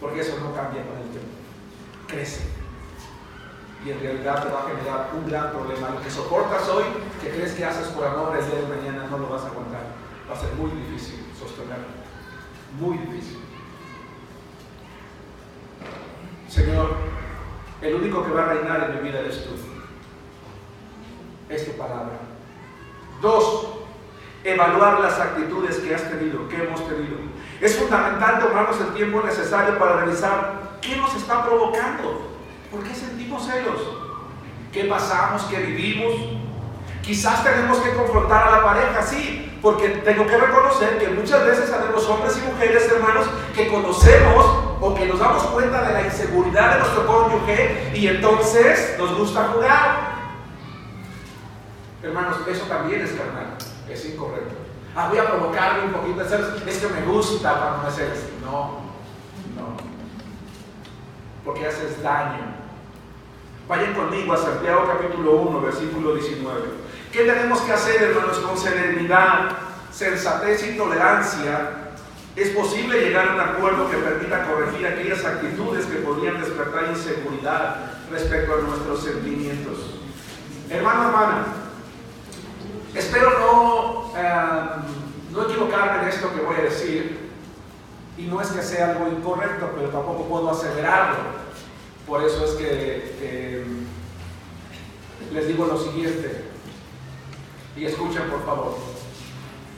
porque eso no cambia con el tiempo. Crece. y en realidad te va a generar un gran problema. Lo que soportas hoy, que crees que haces por amor, el día de mañana no lo vas a aguantar. Va a ser muy difícil sostenerlo. Muy difícil. Señor, el único que va a reinar en mi vida eres tú. Es tu palabra. 2, evaluar las actitudes que has tenido, que hemos tenido. Es fundamental tomarnos el tiempo necesario para revisar qué nos está provocando. ¿Por qué sentimos celos? ¿Qué pasamos? ¿Qué vivimos? Quizás tenemos que confrontar a la pareja, sí, porque tengo que reconocer que muchas veces sabemos hombres y mujeres, hermanos, que conocemos o que nos damos cuenta de la inseguridad de nuestro cónyuge y entonces nos gusta jugar. Hermanos, eso también es carnal, es incorrecto. Voy a provocarme un poquito de celos, es que me gusta cuando me celos. No, porque haces daño. Vayan conmigo a Santiago capítulo 1, versículo 19. ¿Qué tenemos que hacer, hermanos? Con serenidad, sensatez y tolerancia es posible llegar a un acuerdo que permita corregir aquellas actitudes que podrían despertar inseguridad respecto a nuestros sentimientos. Hermano, hermana, espero no equivocarme en esto que voy a decir, y no es que sea algo incorrecto, pero tampoco puedo aseverarlo. Por eso es que les digo lo siguiente, y escuchen por favor.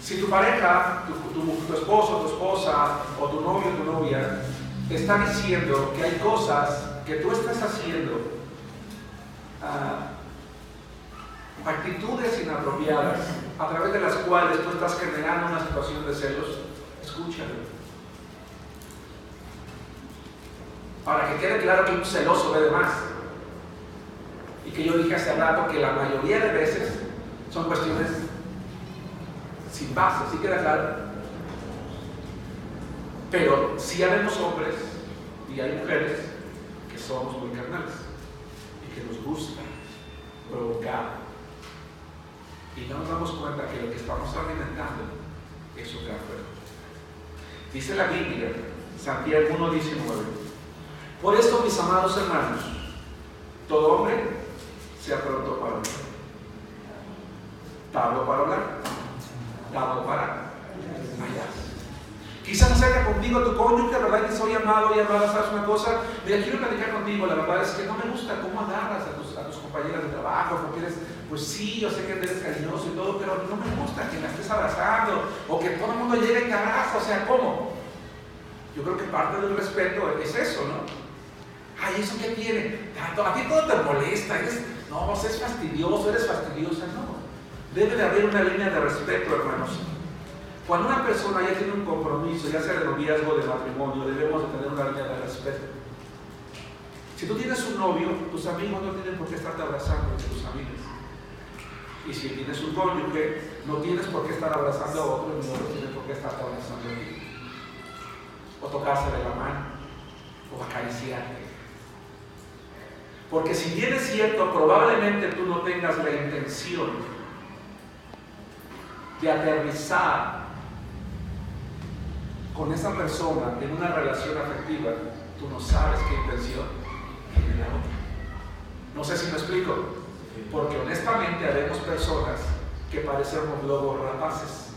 Si tu pareja, tu esposo, tu esposa, o tu novio o tu novia, te está diciendo que hay cosas que tú estás haciendo, actitudes inapropiadas, a través de las cuales tú estás generando una situación de celos, escúchalo. Para que quede claro que un celoso ve de más. Y que yo dije hace rato que la mayoría de veces son cuestiones sin base, ¿sí queda claro? Pero sí habemos hombres y hay mujeres que somos muy carnales y que nos gusta provocar. Y no nos damos cuenta que lo que estamos alimentando es un gran fuego. Dice la Biblia, Santiago 1:19. Por esto, mis amados hermanos, todo hombre sea pronto para hablar, tardo para hablar, tardo para callar. Quizás acerca contigo tu cónyuge, ¿verdad? Que soy amado y amada, ¿sabes una cosa? Mira, quiero platicar contigo, la verdad es que no me gusta cómo agarras a tus compañeras de trabajo, porque eres, pues sí, yo sé que eres cariñoso y todo, pero no me gusta que la estés abrazando, o que todo el mundo llegue y te abraza, o sea, ¿cómo? Yo creo que parte del respeto es eso, ¿no? Ay, ¿eso qué tiene? A ti todo te molesta, eres fastidioso, eres fastidiosa. No, debe de haber una línea de respeto, hermanos. Cuando una persona ya tiene un compromiso, ya sea de noviazgo o de matrimonio, debemos de tener una línea de respeto. Si tú tienes un novio, tus amigos no tienen por qué estarte abrazando entre tus amigas. Y si tienes un cónyuge, no tienes por qué estar abrazando a otro, ni otro tiene por qué estarte abrazando a ti. O tocarse de la mano, o acariciarte. Porque si bien es cierto, probablemente tú no tengas la intención de aterrizar con esa persona en una relación afectiva, tú no sabes qué intención tiene la otra. No sé si me explico, porque honestamente habemos personas que parecemos lobos rapaces,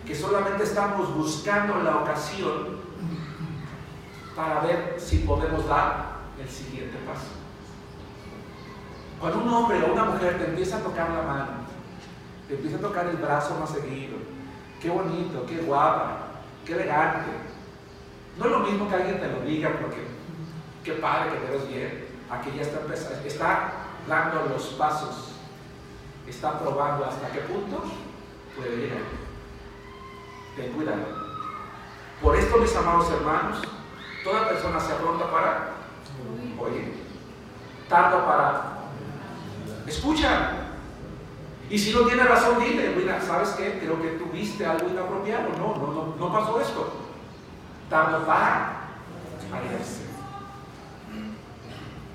que solamente estamos buscando la ocasión para ver si podemos dar el siguiente paso. Cuando un hombre o una mujer te empieza a tocar la mano, te empieza a tocar el brazo más seguido, qué bonito, qué guapa, qué elegante. No es lo mismo que alguien te lo diga porque qué padre que te ves bien. Aquí ya está empezando, está dando los pasos, está probando hasta qué punto puede llegar. Ten cuidado. Por esto, mis amados hermanos, toda persona se afronta para oír, tarda para escuchar. Y si no tiene razón, dile, mira, ¿sabes qué? Creo que tuviste algo inapropiado. No pasó esto. Tardo para callarse.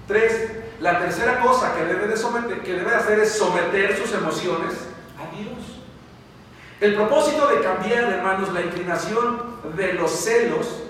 3. La tercera cosa que debe de hacer es someter sus emociones a Dios. El propósito de cambiar, hermanos, la inclinación de los celos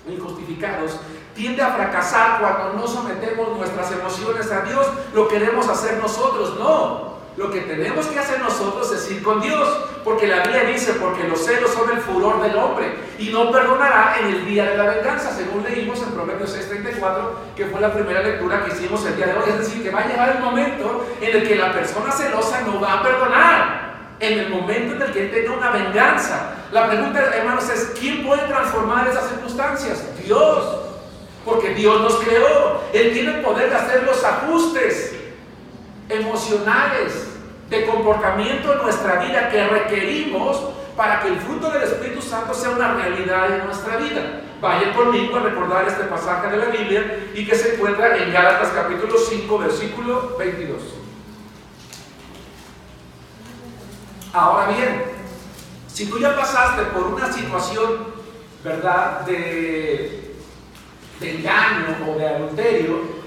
injustificados tiende a fracasar cuando no sometemos nuestras emociones a Dios. Lo queremos hacer nosotros, no. Lo que tenemos que hacer nosotros es ir con Dios, porque la Biblia dice, porque los celos son el furor del hombre y no perdonará en el día de la venganza, según leímos en Proverbios 6:34, que fue la primera lectura que hicimos el día de hoy. Es decir, que va a llegar el momento en el que la persona celosa no va a perdonar, en el momento en el que él tenga una venganza. La pregunta, hermanos, es ¿quién puede transformar esas circunstancias? Dios, porque Dios nos creó. Él tiene el poder de hacer los ajustes emocionales, de comportamiento en nuestra vida que requerimos para que el fruto del Espíritu Santo sea una realidad en nuestra vida. Vayan conmigo a recordar este pasaje de la Biblia y que se encuentra en Gálatas capítulo 5, versículo 22. Ahora bien, si tú ya pasaste por una situación, ¿verdad?, de engaño o de adulterio,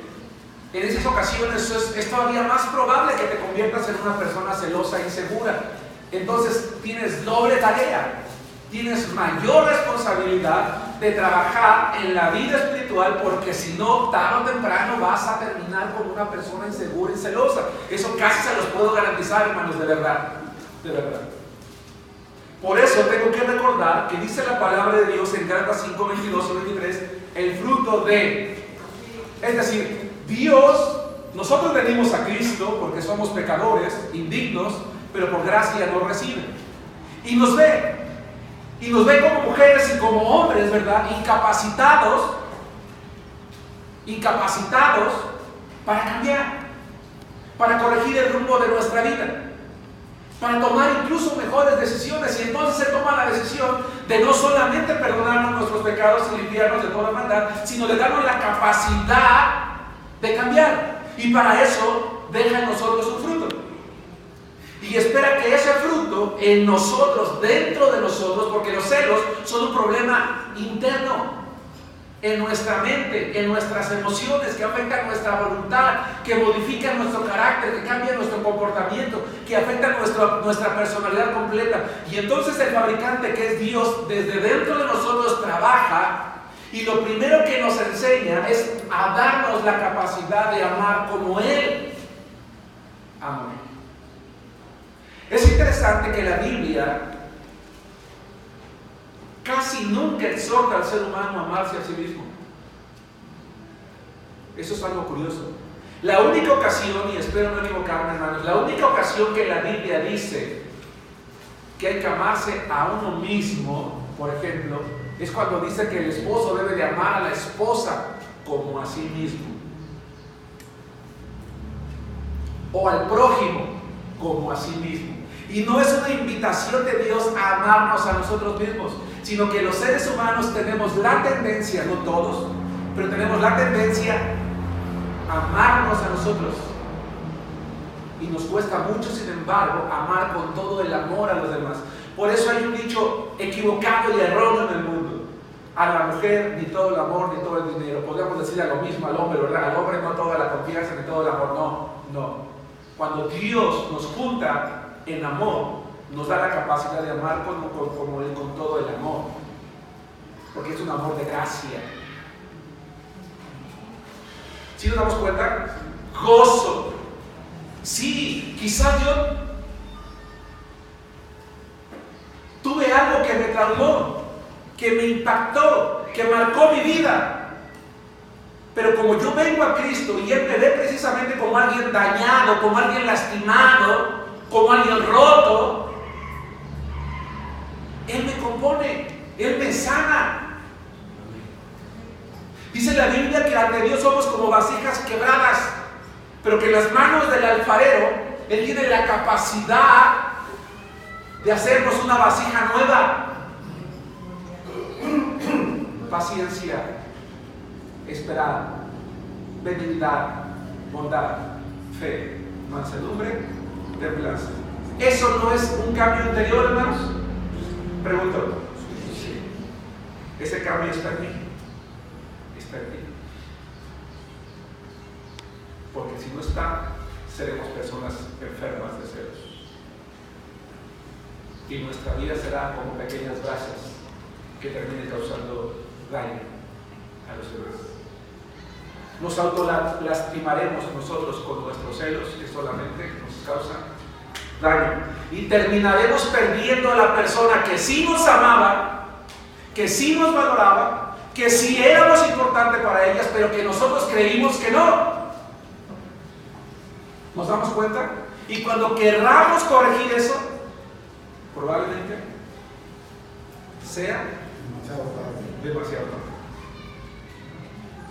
en esas ocasiones es todavía más probable que te conviertas en una persona celosa e insegura. Entonces tienes doble tarea, tienes mayor responsabilidad de trabajar en la vida espiritual, porque si no, tarde o temprano vas a terminar como una persona insegura y celosa. Eso casi se los puedo garantizar, hermanos, de verdad, de verdad. Por eso tengo que recordar que dice la palabra de Dios en Gálatas 5, 22 y 23, el fruto de, es decir, Dios, nosotros venimos a Cristo porque somos pecadores, indignos, pero por gracia nos recibe. Y nos ve como mujeres y como hombres, ¿verdad? Incapacitados para cambiar, para corregir el rumbo de nuestra vida, para tomar incluso mejores decisiones. Y entonces Él toma la decisión de no solamente perdonarnos nuestros pecados y limpiarnos de toda maldad, sino de darnos la capacidad de cambiar, y para eso deja en nosotros un fruto y espera que ese fruto en nosotros, dentro de nosotros, porque los celos son un problema interno en nuestra mente, en nuestras emociones, que afectan nuestra voluntad, que modifican nuestro carácter, que cambian nuestro comportamiento, que afectan nuestra personalidad completa. Y entonces el fabricante, que es Dios, desde dentro de nosotros trabaja. Y lo primero que nos enseña es a darnos la capacidad de amar como Él amó. Es interesante que la Biblia casi nunca exhorta al ser humano a amarse a sí mismo. Eso es algo curioso. La única ocasión, y espero no equivocarme, hermanos, la única ocasión que la Biblia dice que hay que amarse a uno mismo, por ejemplo, es cuando dice que el esposo debe de amar a la esposa como a sí mismo, o al prójimo como a sí mismo. Y no es una invitación de Dios a amarnos a nosotros mismos, sino que los seres humanos tenemos la tendencia, no todos, pero tenemos la tendencia a amarnos a nosotros. Y nos cuesta mucho, sin embargo, amar con todo el amor a los demás. Por eso hay un dicho equivocado y erróneo en el mundo: a la mujer ni todo el amor ni todo el dinero. Podríamos decirle lo mismo al hombre, ¿verdad? Al hombre no toda la confianza ni todo el amor. No. Cuando Dios nos junta en amor, nos da la capacidad de amar con todo el amor, porque es un amor de gracia. ¿Sí nos damos cuenta? Gozo. Sí, quizás yo tuve algo que me traumó, que me impactó, que marcó mi vida. Pero como yo vengo a Cristo y Él me ve precisamente como alguien dañado, como alguien lastimado, como alguien roto, Él me compone, Él me sana. Dice la Biblia que ante Dios somos como vasijas quebradas, pero que en las manos del alfarero Él tiene la capacidad de hacernos una vasija nueva. Paciencia, esperar, benignidad, bondad, fe, mansedumbre, templanza. ¿Eso no es un cambio interior, hermanos? Pregunto. Sí. Ese cambio está en mí. Está en mí. Porque si no está, seremos personas enfermas de celos. Y nuestra vida será como pequeñas brasas que terminen causando daño a los demás. nos autolastimaremos nosotros con nuestros celos, que solamente nos causan daño. Y terminaremos perdiendo a la persona que sí nos amaba, que sí nos valoraba, que sí éramos importantes para ellas, pero que nosotros creímos que no. ¿Nos damos cuenta? Y cuando querramos corregir eso, probablemente sea demasiado tarde.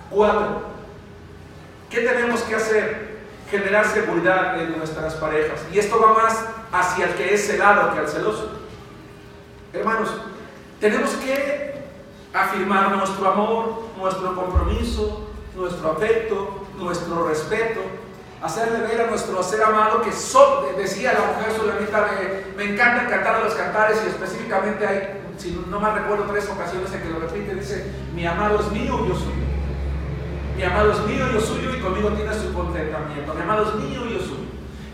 4. ¿Qué tenemos que hacer? Generar seguridad en nuestras parejas. Y esto va más hacia el que es celado que al celoso. Hermanos, tenemos que afirmar nuestro amor, nuestro compromiso, nuestro afecto, nuestro respeto, hacerle ver a nuestro ser amado que decía la mujer sulamita, me encanta cantar a los cantares, y específicamente hay, si no mal recuerdo, 3 ocasiones en que lo repite, dice, mi amado es mío, yo suyo. Mi amado es mío, yo suyo, y conmigo tiene su contentamiento. Mi amado es mío, yo suyo.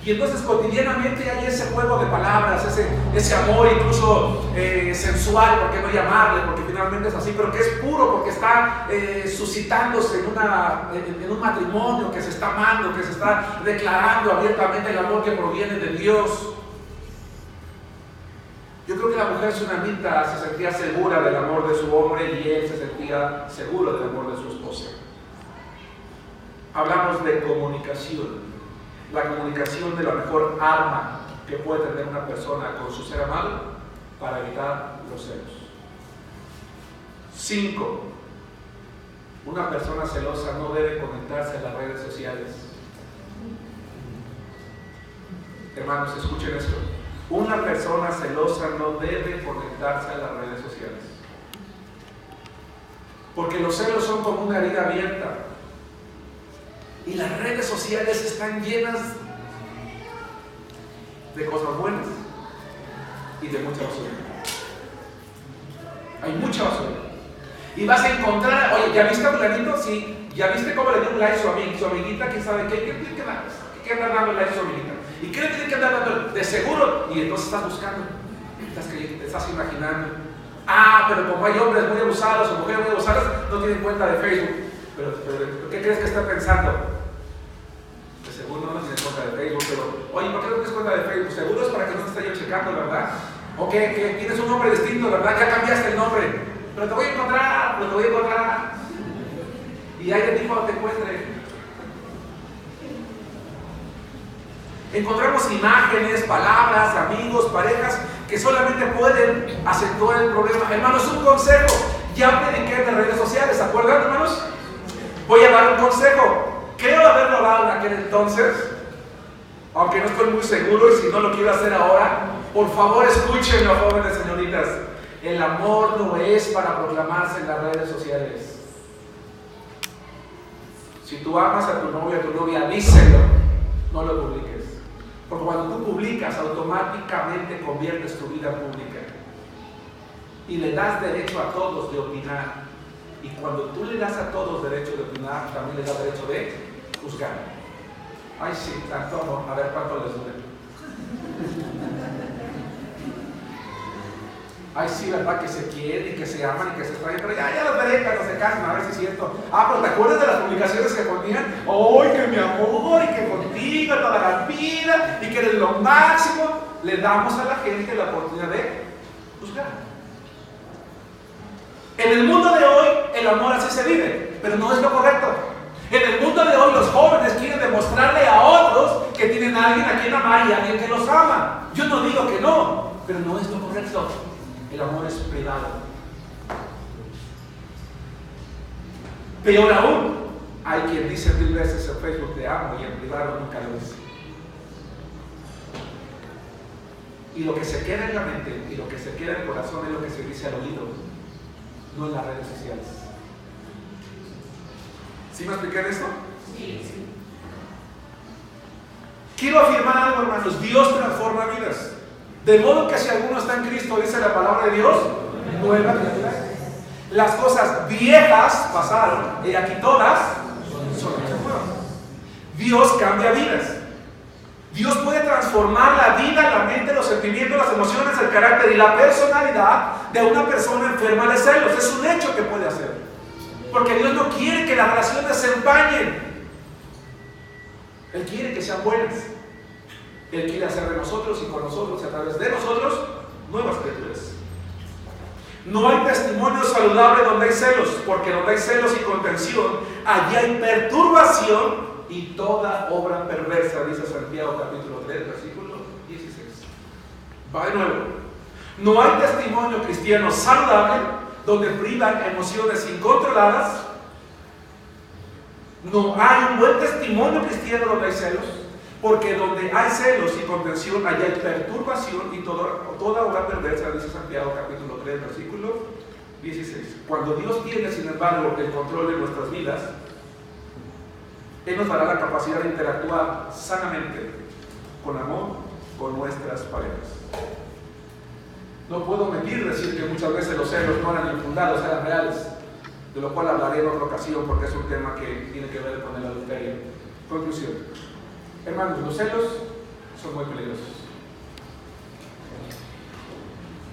Y entonces cotidianamente hay ese juego de palabras, ese amor incluso sensual, ¿por qué no llamarle? Porque finalmente es así, pero que es puro, porque está suscitándose en un matrimonio que se está amando, que se está declarando abiertamente el amor que proviene de Dios. Yo creo que la mujer tsunamita se sentía segura del amor de su hombre y él se sentía seguro del amor de su esposa. Hablamos de comunicación. La comunicación de la mejor arma que puede tener una persona con su ser amado para evitar los celos. 5. Una persona celosa no debe conectarse a las redes sociales. Hermanos, escuchen esto. Una persona celosa no debe conectarse a las redes sociales. Porque los celos son como una herida abierta. Y las redes sociales están llenas de cosas buenas y de mucha basura. Hay mucha basura. Y vas a encontrar, oye, ¿ya viste a fulanito? Sí. ¿Ya viste cómo le dio un like su amiguita? ¿Quién sabe qué? ¿Qué anda dando like a su amiguita? ¿Y qué le tiene que andar dando? De seguro. Y entonces estás buscando. Te estás imaginando. Pero como hay hombres muy abusados o mujeres muy abusadas, no tienen cuenta de Facebook. Pero ¿qué crees que está pensando? De seguro no tienes cuenta de Facebook, pero oye, ¿por qué no tienes cuenta de Facebook? Seguro es para que no te esté yo checando, ¿verdad? O que tienes un nombre distinto, ¿verdad? Ya cambiaste el nombre, pero te voy a encontrar. Y ahí de ti cuando te encuentre. Encontramos imágenes, palabras, amigos, parejas que solamente pueden acentuar el problema. Hermanos, un consejo. Ya prediqué en redes sociales, ¿se acuerdan, hermanos? Voy a dar un consejo. Creo haberlo dado en aquel entonces, aunque no estoy muy seguro, y si no lo quiero hacer ahora, por favor escúchenlo, jóvenes señoritas. El amor no es para proclamarse en las redes sociales. Si tú amas a tu novio o a tu novia, díselo, no lo publiques. Porque cuando tú publicas, automáticamente conviertes tu vida pública. Y le das derecho a todos de opinar. Y cuando tú le das a todos derecho de opinar, también les das derecho de juzgar. Ay, sí, tanto amor, a ver cuánto les duele. Ay, sí, verdad que se quieren y que se aman y que se extrañan, pero ya los veré cuando se casen, a ver si es cierto. Pero ¿te acuerdas de las publicaciones que ponían? ¡Ay, que mi amor! Y que contigo toda la vida, y que eres lo máximo. Le damos a la gente la oportunidad de juzgar. En el mundo de hoy, el amor así se vive, pero no es lo correcto. En el mundo de hoy, los jóvenes quieren demostrarle a otros que tienen a alguien a quien amar y a alguien que los ama. Yo no digo que no, pero no es lo correcto. El amor es privado. Peor aún, hay quien dice 1000 veces en Facebook te amo y en privado nunca lo dice. Y lo que se queda en la mente y lo que se queda en el corazón es lo que se dice al oído, no en las redes sociales. ¿Sí me expliqué esto? Sí. Quiero afirmar algo, hermanos. Dios transforma vidas. De modo que si alguno está en Cristo, dice la palabra de Dios, nueva criatura. Las cosas viejas pasaron y aquí todas son nuevas. Dios cambia vidas. Dios puede transformar la vida, la mente, los sentimientos, las emociones, el carácter y la personalidad de una persona enferma de celos. Es un hecho que puede hacer. Porque Dios no quiere que las relaciones se empañen. Él quiere que sean buenas. Él quiere hacer de nosotros y con nosotros y a través de nosotros nuevas criaturas. No hay testimonio saludable donde hay celos, porque donde hay celos y contención, allí hay perturbación y toda obra perversa, dice Santiago capítulo 3, versículo 16. Va de nuevo. No hay testimonio cristiano saludable donde privan emociones incontroladas. No hay un buen testimonio cristiano donde hay celos, porque donde hay celos y contención, allá hay perturbación y toda obra perversa, dice Santiago capítulo 3, versículo 16. Cuando Dios tiene, sin embargo, el control de nuestras vidas, Él nos dará la capacidad de interactuar sanamente, con amor, con nuestras parejas. No puedo decir que muchas veces los celos no eran infundados, eran reales, de lo cual hablaré en otra ocasión porque es un tema que tiene que ver con el adulterio. Conclusión. Hermanos, los celos son muy peligrosos.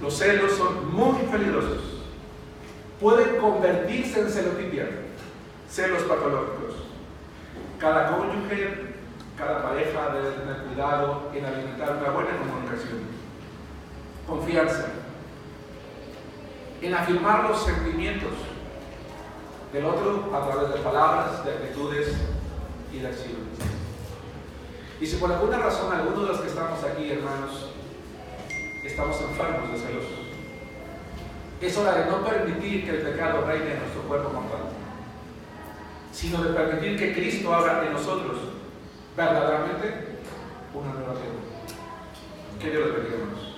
Los celos son muy peligrosos. Pueden convertirse en celotipia, celos patológicos. Cada cónyuge, cada pareja debe tener cuidado en alimentar una buena comunicación, confianza, en afirmar los sentimientos del otro a través de palabras, de actitudes y de acciones. Y si por alguna razón alguno de los que estamos aquí, hermanos, estamos enfermos de celos, es hora de no permitir que el pecado reine en nuestro cuerpo mortal, sino de permitir que Cristo haga en nosotros verdaderamente una nueva vida. Que Dios les bendiga, hermanos.